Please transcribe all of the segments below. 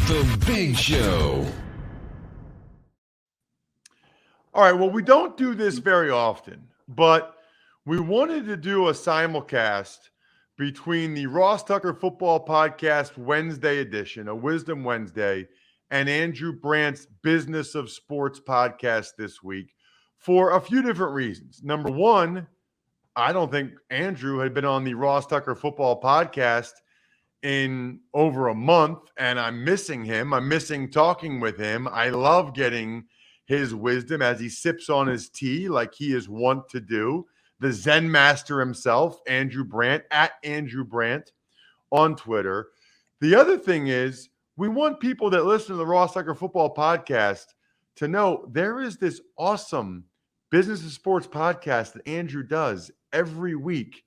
The Big Show. All right, well, we don't do this very often, but we wanted to do a simulcast between the Ross Tucker Football Podcast Wednesday edition, a Wisdom Wednesday, and Andrew Brandt's Business of Sports podcast this week for a few different reasons. Number one, I don't think Andrew had been on the Ross Tucker Football Podcast in over a month, and I'm missing him. I'm missing talking with him. I love getting his wisdom as he sips on his tea like he is wont to do. The Zen master himself, Andrew Brandt, at Andrew Brandt on Twitter. The other thing is, we want people that listen to the Ross Tucker Football Podcast to know there is this awesome Business of Sports podcast that Andrew does every week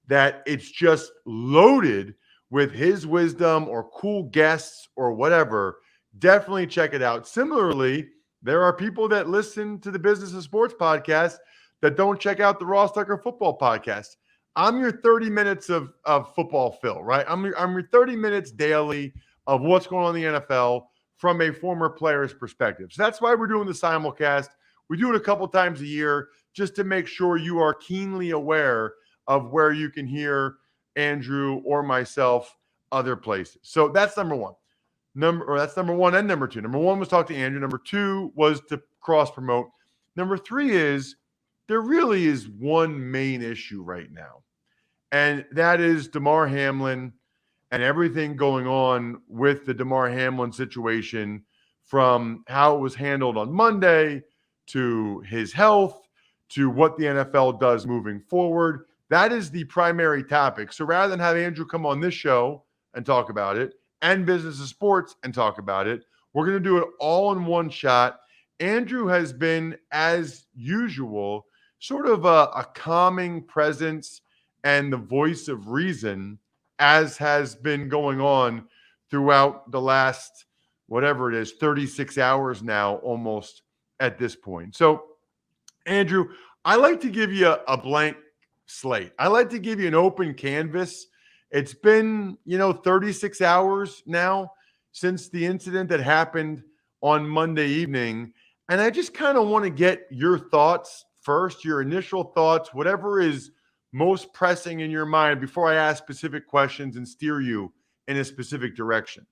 that it's just loaded with his wisdom or cool guests or whatever. Definitely check it out. Similarly, there are people that listen to the Business of Sports podcast that don't check out the Ross Tucker Football podcast. I'm your 30 minutes of football fill, right? I'm your 30 minutes daily of what's going on in the NFL from a former player's perspective. So that's why we're doing the simulcast. We do it a couple times a year just to make sure you are keenly aware of where you can hear Andrew or myself other places. So that's number one. That's number one and number two. Number one was talk to Andrew. Number two was to cross promote. Number three is there really is one main issue right now, and that is Damar Hamlin and everything going on with the Damar Hamlin situation, from how it was handled on Monday to his health to what the NFL does moving forward. That is the primary topic. So rather than have Andrew come on this show and talk about it, and Business of Sports and talk about it, we're going to do it all in one shot. Andrew has been, as usual, sort of a calming presence and the voice of reason, as has been going on throughout the last, whatever it is, 36 hours now, almost at this point. So, Andrew, I like to give you a blank slate. I like to give you an open canvas. It's been, 36 hours now since the incident that happened on Monday evening. And I just kind of want to get your thoughts first, your initial thoughts, whatever is most pressing in your mind before I ask specific questions and steer you in a specific direction.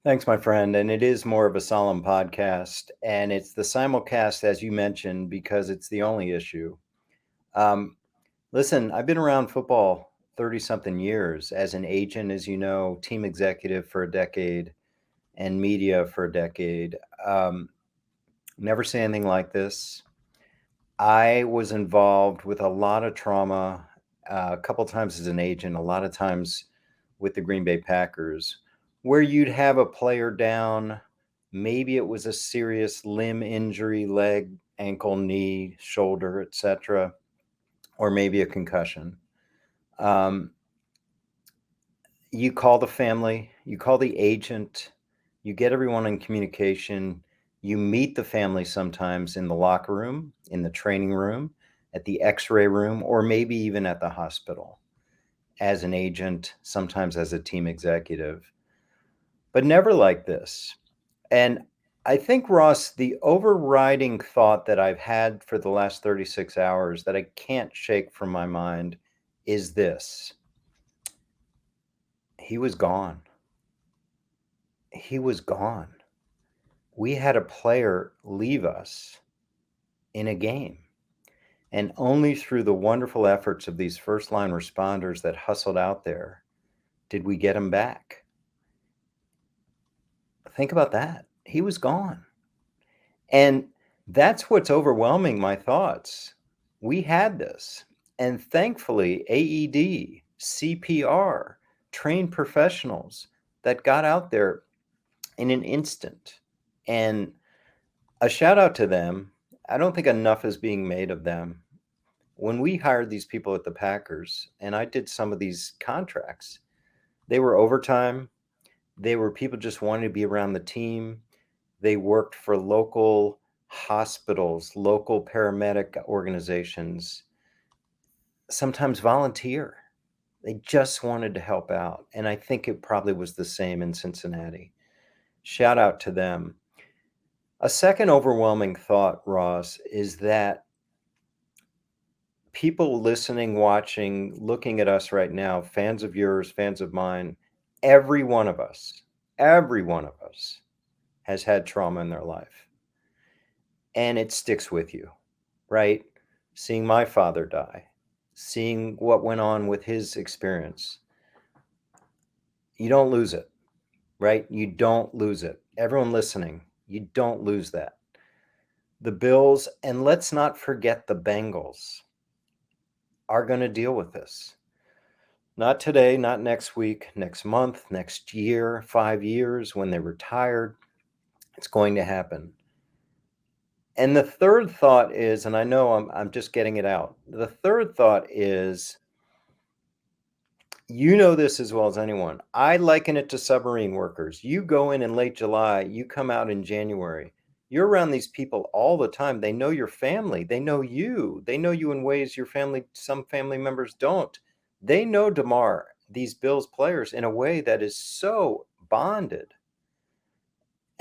Thanks, my friend. And it is more of a solemn podcast. And it's the simulcast, as you mentioned, because it's the only issue. Listen, I've been around football 30-something years as an agent, as you know, team executive for a decade, and media for a decade. Never say anything like this. I was involved with a lot of trauma, a couple times as an agent, a lot of times with the Green Bay Packers, where you'd have a player down. Maybe it was a serious limb injury, leg, ankle, knee, shoulder, etc., or maybe a concussion. You call the family, you call the agent, you get everyone in communication. You meet the family sometimes in the locker room, in the training room, at the x-ray room, or maybe even at the hospital as an agent, sometimes as a team executive, but never like this. And I think, Ross, the overriding thought that I've had for the last 36 hours that I can't shake from my mind is this. He was gone. He was gone. We had a player leave us in a game. And only through the wonderful efforts of these first-line responders that hustled out there did we get him back. Think about that. He was gone. And that's what's overwhelming my thoughts. We had this. And thankfully, AED, CPR, trained professionals that got out there in an instant. And a shout out to them. I don't think enough is being made of them. When we hired these people at the Packers, and I did some of these contracts, they were overtime. They were people just wanting to be around the team. They worked for local hospitals, local paramedic organizations, sometimes volunteer. They just wanted to help out. And I think it probably was the same in Cincinnati. Shout out to them. A second overwhelming thought, Ross, is that people listening, watching, looking at us right now, fans of yours, fans of mine, every one of us has had trauma in their life. And it sticks with you, right? Seeing my father die, seeing what went on with his experience, you don't lose it, right? You don't lose it. Everyone listening, you don't lose that. The Bills, and let's not forget the Bengals, are going to deal with this. Not today, not next week, next month, next year, 5 years, when they're retired. It's going to happen. And the third thought is, and I know I'm just getting it out. The third thought is, you know this as well as anyone. I liken it to submarine workers. You go in late July, you come out in January. You're around these people all the time. They know your family. They know you. They know you in ways some family members don't. They know Damar, these Bills players, in a way that is so bonded.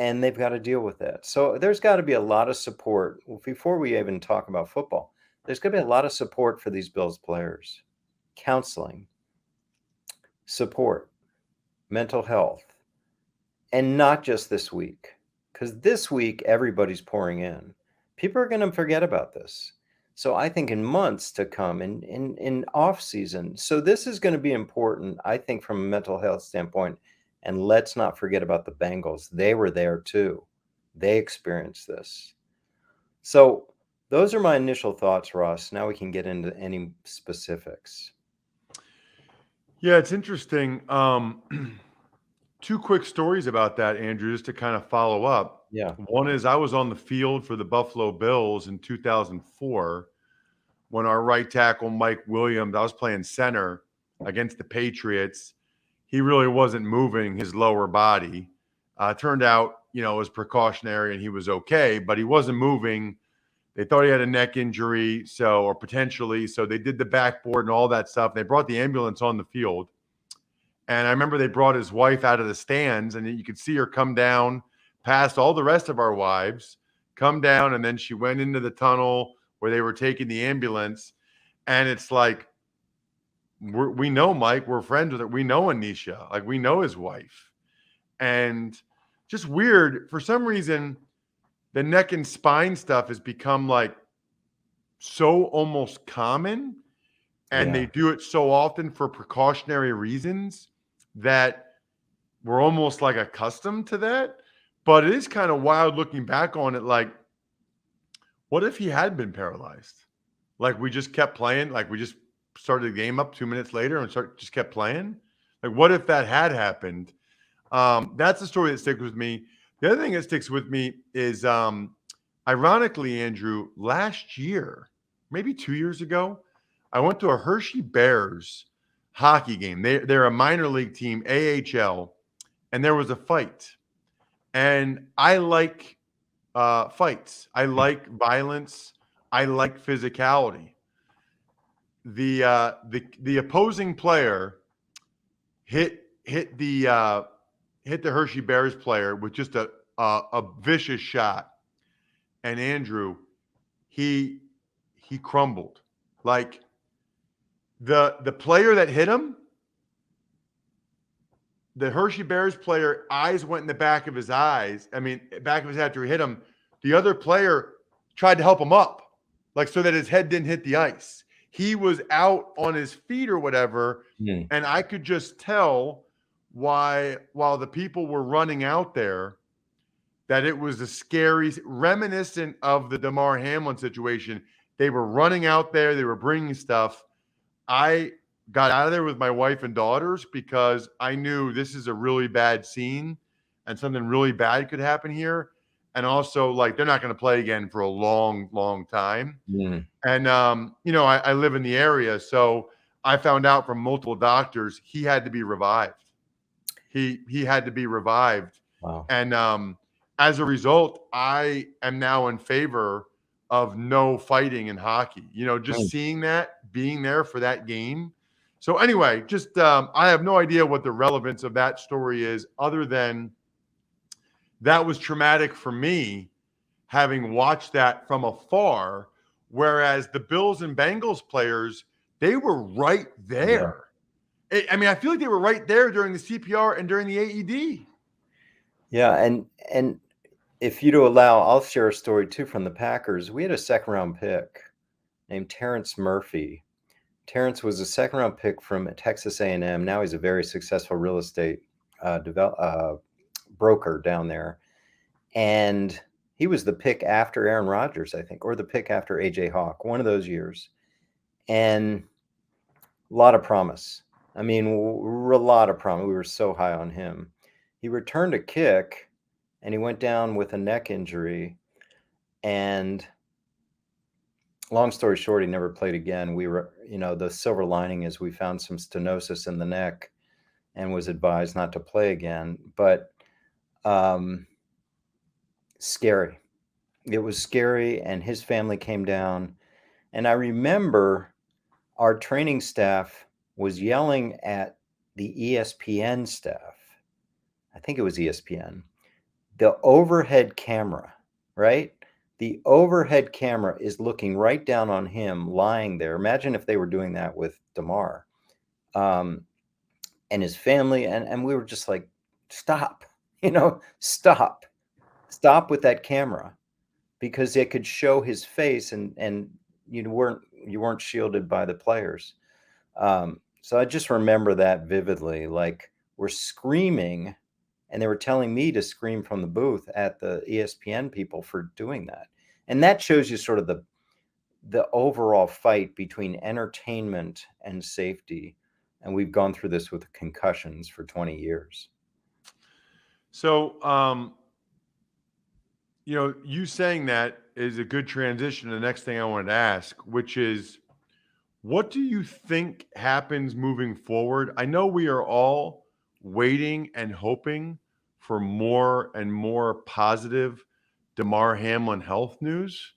And they've got to deal with that. So there's got to be a lot of support. Before we even talk about football, there's going to be a lot of support for these Bills players. Counseling, support, mental health, and not just this week. Because this week, everybody's pouring in. People are going to forget about this. So I think in months to come, in off season. So this is going to be important, I think, from a mental health standpoint. And let's not forget about the Bengals. They were there too. They experienced this. So those are my initial thoughts, Ross. Now we can get into any specifics. Yeah, it's interesting. Two quick stories about that, Andrew, just to kind of follow up. Yeah. One is I was on the field for the Buffalo Bills in 2004 when our right tackle, Mike Williams, I was playing center against the Patriots. He really wasn't moving his lower body. Turned out, it was precautionary and he was okay, but he wasn't moving. They thought he had a neck injury, or potentially. So they did the backboard and all that stuff. They brought the ambulance on the field. And I remember they brought his wife out of the stands, and you could see her come down past all the rest of our wives, come down, and then she went into the tunnel where they were taking the ambulance. And it's like, we know Mike, we're friends with her. We know Anisha, like we know his wife. And just weird, for some reason, the neck and spine stuff has become like so almost common, and they do it so often for precautionary reasons that we're almost like accustomed to that. But it is kind of wild looking back on it. Like, what if he had been paralyzed? Like, we just kept playing, like we just started the game up 2 minutes later and just kept playing. Like, what if that had happened? That's the story that sticks with me. The other thing that sticks with me is, ironically, Andrew, last year, maybe 2 years ago, I went to a Hershey Bears hockey game. They're a minor league team, AHL, and there was a fight. And I like fights. I like violence. I like physicality. The opposing player hit the Hershey Bears player with just a vicious shot, and Andrew, he crumbled. Like, the player that hit him, the Hershey Bears player, eyes went in the back of his eyes. I mean, back of his head after he hit him. The other player tried to help him up, like so that his head didn't hit the ice. He was out on his feet or whatever, and I could just tell while the people were running out there that it was a scary, reminiscent of the Damar Hamlin situation. They were running out there. They were bringing stuff. I got out of there with my wife and daughters because I knew this is a really bad scene and something really bad could happen here. And also, like, they're not going to play again for a long, long time. And, I live in the area. So I found out from multiple doctors he had to be revived. He had to be revived. Wow. And as a result, I am now in favor of no fighting in hockey. Just seeing that, being there for that game. So anyway, just I have no idea what the relevance of that story is, other than that was traumatic for me having watched that from afar. Whereas the Bills and Bengals players, they were right Yeah. there. I mean, I feel like they were right there during the CPR and during the AED. Yeah, and if you'd allow, I'll share a story too from the Packers. We had a second round pick named Terrence Murphy. Terrence was a second round pick from Texas A&M. Now he's a very successful real estate broker down there. And he was the pick after Aaron Rodgers, I think, or the pick after AJ Hawk, one of those years. And a lot of promise. I mean, a lot of promise. We were so high on him. He returned a kick and he went down with a neck injury. And long story short, he never played again. We were, the silver lining is we found some stenosis in the neck and was advised not to play again. But scary. It was scary, and his family came down. And I remember our training staff was yelling at the ESPN staff. I think it was ESPN. The overhead camera, right? The overhead camera is looking right down on him lying there. Imagine if they were doing that with Damar and his family. And we were just like, stop, stop with that camera, because it could show his face and you weren't shielded by the players. So I just remember that vividly. Like, we're screaming, and they were telling me to scream from the booth at the ESPN people for doing that. And that shows you sort of the overall fight between entertainment and safety. And we've gone through this with concussions for 20 years. So, you saying that is a good transition to the next thing I wanted to ask, which is, what do you think happens moving forward? I know we are all waiting and hoping for more and more positive Damar Hamlin health news.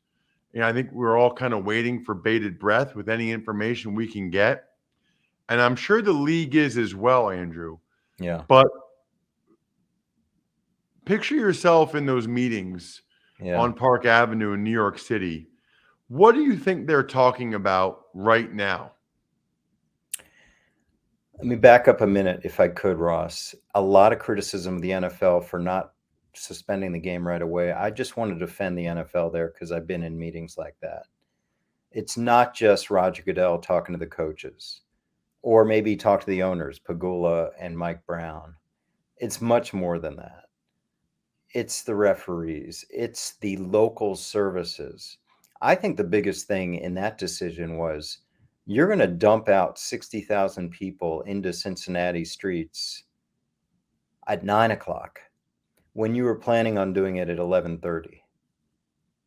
I think we're all kind of waiting for bated breath with any information we can get. And I'm sure the league is as well, Andrew. Yeah. But picture yourself in those meetings on Park Avenue in New York City. What do you think they're talking about right now? Let me back up a minute, if I could, Ross. A lot of criticism of the NFL for not suspending the game right away. I just want to defend the NFL there because I've been in meetings like that. It's not just Roger Goodell talking to the coaches, or maybe talk to the owners, Pagula and Mike Brown. It's much more than that. It's the referees. It's the local services. I think the biggest thing in that decision was, you're going to dump out 60,000 people into Cincinnati streets at 9:00 when you were planning on doing it at 11:30.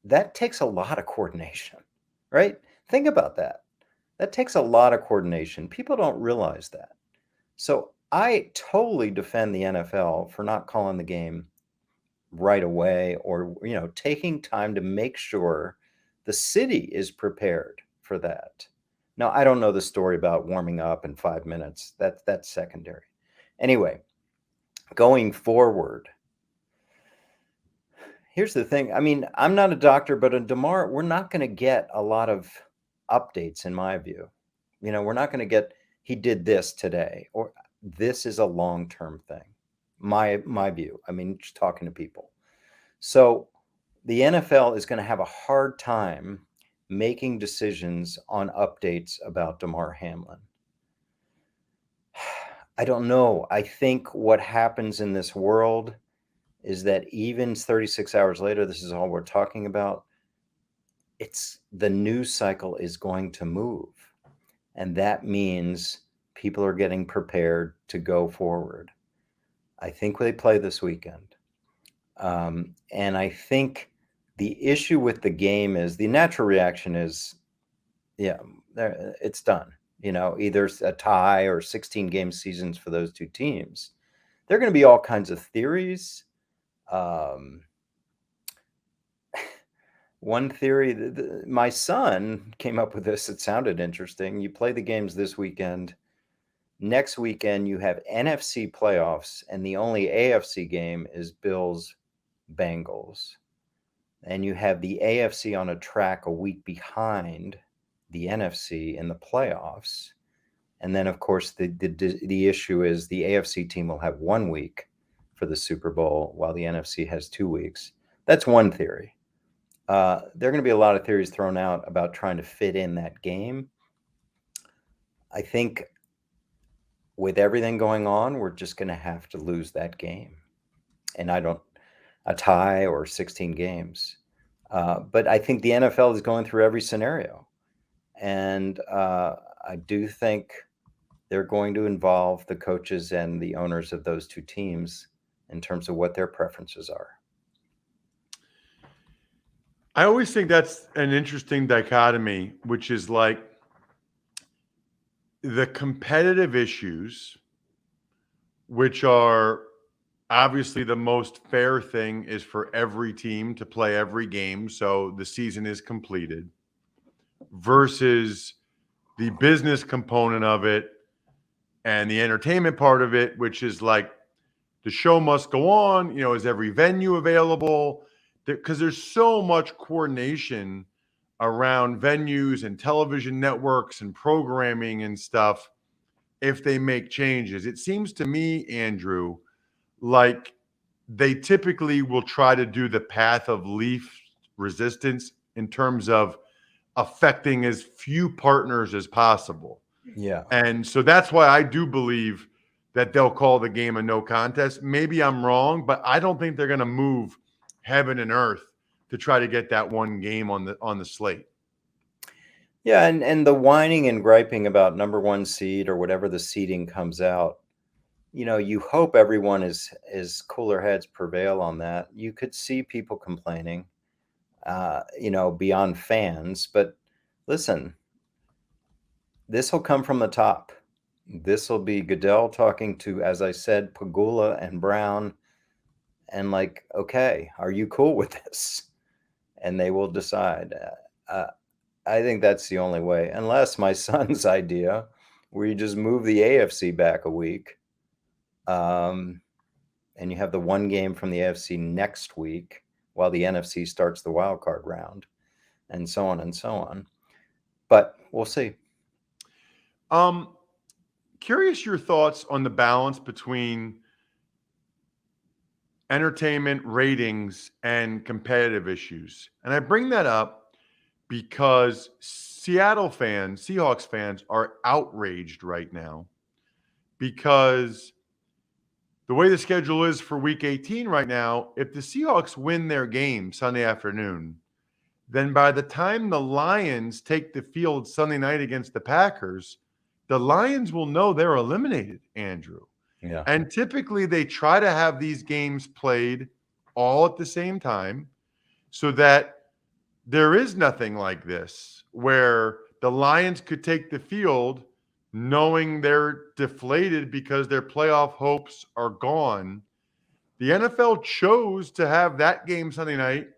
That takes a lot of coordination, right? Think about that. That takes a lot of coordination. People don't realize that. So I totally defend the NFL for not calling the game right away, or, taking time to make sure the city is prepared for that. Now, I don't know the story about warming up in 5 minutes. That's secondary. Anyway, going forward, here's the thing. I mean, I'm not a doctor, but in Damar, we're not going to get a lot of updates, in my view. We're not going to get, he did this today, or this is a long-term thing. My view. I mean, just talking to people. So the NFL is going to have a hard time making decisions on updates about Damar Hamlin. I don't know. I think what happens in this world is that even 36 hours later, this is all we're talking about. It's the news cycle is going to move. And that means people are getting prepared to go forward. I think they play this weekend. And I think the issue with the game is, the natural reaction is, it's done. Either a tie or 16 game seasons for those two teams. There are going to be all kinds of theories. One theory, my son came up with this. It sounded interesting. You play the games this weekend. Next weekend, you have NFC playoffs, and the only AFC game is Bills Bengals, and you have the AFC on a track a week behind the NFC in the playoffs. And then, of course, the issue is the AFC team will have 1 week for the Super Bowl while the NFC has 2 weeks. That's one theory. There are going to be a lot of theories thrown out about trying to fit in that game. I think with everything going on, we're just going to have to lose that game. And a tie or 16 games. But I think the NFL is going through every scenario. And I do think they're going to involve the coaches and the owners of those two teams in terms of what their preferences are. I always think that's an interesting dichotomy, which is like the competitive issues, which are obviously the most fair thing is for every team to play every game so the season is completed, versus the business component of it and the entertainment part of it, which is like the show must go on. Is every venue available? Because there's so much coordination around venues and television networks and programming and stuff. If they make changes, it seems to me, Andrew, like they typically will try to do the path of least resistance in terms of affecting as few partners as possible. Yeah. And so that's why I do believe that they'll call the game a no contest. Maybe I'm wrong, but I don't think they're going to move heaven and earth to try to get that one game on the slate. Yeah, and the whining and griping about number one seed or whatever the seeding comes out, you hope everyone is cooler heads prevail on that. You could see people complaining, beyond fans. But listen, this will come from the top. This will be Goodell talking to, as I said, Pagula and Brown, and like, okay, are you cool with this? And they will decide. I think that's the only way, unless my son's idea, where you just move the AFC back a week, and you have the one game from the AFC next week while the NFC starts the wild card round, and so on and so on. But we'll see. Curious your thoughts on the balance between entertainment ratings and competitive issues. And I bring that up because Seahawks fans are outraged right now because the way the schedule is for week 18 right now, if the Seahawks win their game Sunday afternoon, then by the time the Lions take the field Sunday night against the Packers, the Lions will know they're eliminated, Andrew. Yeah. And typically they try to have these games played all at the same time so that there is nothing like this where the Lions could take the field knowing they're deflated because their playoff hopes are gone. The NFL chose to have that game Sunday night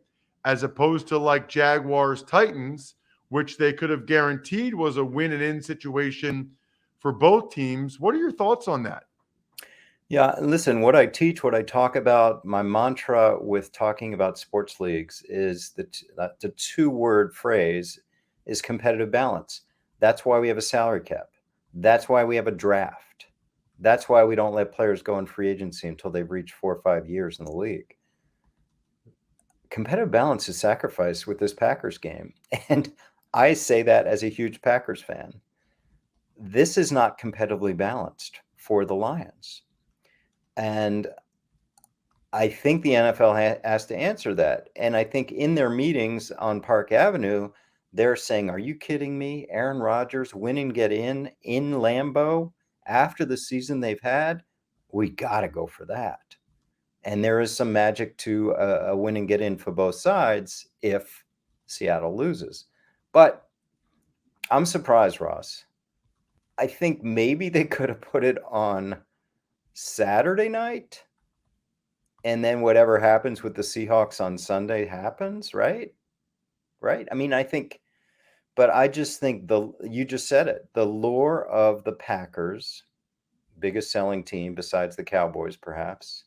as opposed to like Jaguars Titans, which they could have guaranteed was a win and in situation for both teams. What are your thoughts on that? Yeah, listen, what I teach, what I talk about, my mantra with talking about sports leagues is the two-word phrase is competitive balance. That's why we have a salary cap. That's why we have a draft. That's why we don't let players go in free agency until they've reached 4 or 5 years in the league. Competitive balance is sacrificed with this Packers game. And I say that as a huge Packers fan. This is not competitively balanced for the Lions. And I think the NFL has to answer that. And I think in their meetings on Park Avenue, they're saying, are you kidding me? Aaron Rodgers win and get in Lambeau after the season they've had? We got to go for that. And there is some magic to a win and get in for both sides if Seattle loses. But I'm surprised, Ross. I think maybe they could have put it on Saturday night, and then whatever happens with the Seahawks on Sunday happens, right? I mean, I think, but I just think you just said it, the lure of the Packers, biggest selling team besides the Cowboys, perhaps,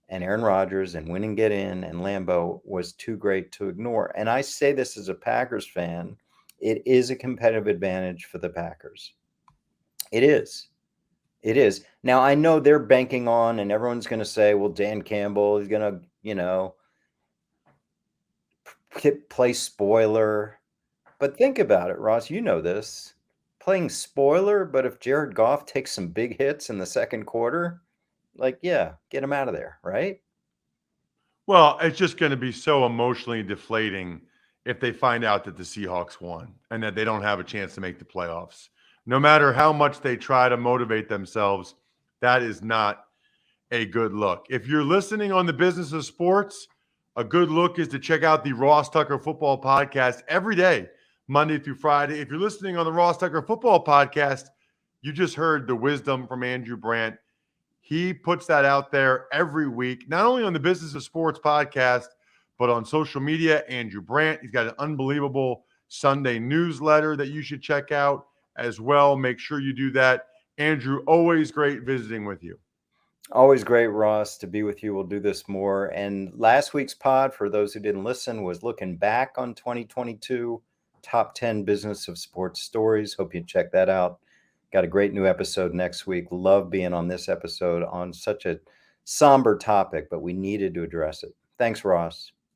and Aaron Rodgers and win and get in and Lambeau was too great to ignore. And I say this as a Packers fan, it is a competitive advantage for the Packers. It is. It is. Now, I know they're banking on, and everyone's going to say, well, Dan Campbell is going to, play spoiler. But think about it, Ross. You know this. Playing spoiler, but if Jared Goff takes some big hits in the second quarter, yeah, get him out of there, right? Well, it's just going to be so emotionally deflating if they find out that the Seahawks won and that they don't have a chance to make the playoffs. No matter how much they try to motivate themselves, that is not a good look. If you're listening on the Business of Sports, a good look is to check out the Ross Tucker Football Podcast every day, Monday through Friday. If you're listening on the Ross Tucker Football Podcast, you just heard the wisdom from Andrew Brandt. He puts that out there every week, not only on the Business of Sports podcast, but on social media. Andrew Brandt, he's got an unbelievable Sunday newsletter that you should check out as well. Make sure you do that. Andrew, always great visiting with you. Always great, Ross, to be with you. We'll do this more. And last week's pod, for those who didn't listen, was looking back on 2022, top 10 Business of Sports stories. Hope you check that out. Got a great new episode next week. Love being on this episode on such a somber topic, but we needed to address it. Thanks, Ross.